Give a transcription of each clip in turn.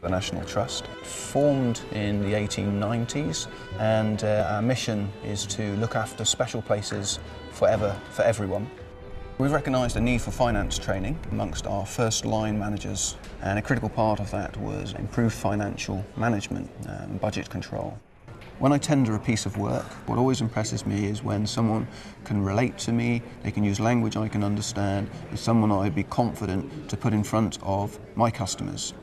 The National Trust, formed in the 1890s, and our mission is to look after special places forever for everyone. We've recognised a need for finance training amongst our first line managers, and a critical part of that was improved financial management and budget control. When I tender a piece of work, what always impresses me is when someone can relate to me, they can use language I can understand, is someone I'd be confident to put in front of my customers.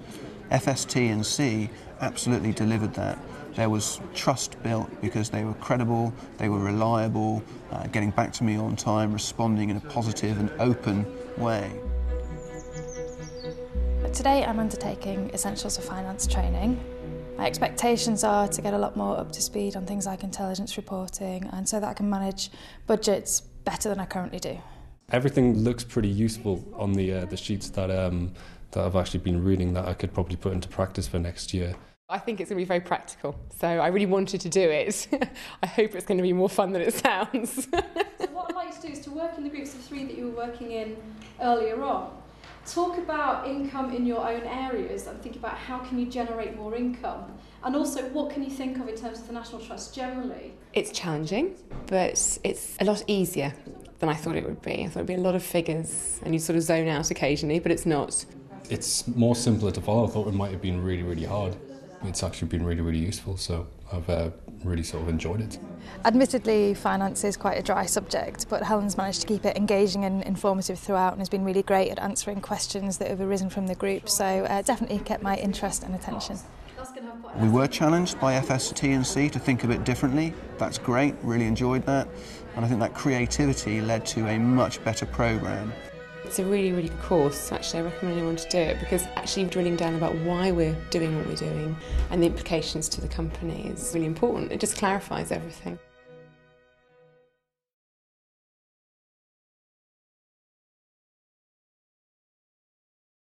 FST&C absolutely delivered that. There was trust built because they were credible, they were reliable, getting back to me on time, responding in a positive and open way. Today I'm undertaking Essentials of Finance training. My expectations are to get a lot more up to speed on things like intelligence reporting, and so that I can manage budgets better than I currently do. Everything looks pretty useful on the sheets that I've actually been reading that I could probably put into practice for next year. I think it's going to be very practical, so I really wanted to do it. I hope it's going to be more fun than it sounds. So what I'd like to do is to work in the groups of 3 that you were working in earlier on. Talk about income in your own areas and think about how can you generate more income, and also what can you think of in terms of the National Trust generally. It's challenging, but it's a lot easier than I thought it would be. I thought it would be a lot of figures and you sort of zone out occasionally, but it's not. It's more simpler to follow. I thought it might have been really, really hard. It's actually been really, really useful, so I've really sort of enjoyed it. Admittedly, finance is quite a dry subject, but Helen's managed to keep it engaging and informative throughout and has been really great at answering questions that have arisen from the group, so definitely kept my interest and attention. We were challenged by FST&C to think a bit differently. That's great, really enjoyed that, and I think that creativity led to a much better programme. It's a really, really good course. Actually, I recommend anyone to do it because actually drilling down about why we're doing what we're doing and the implications to the company is really important. It just clarifies everything.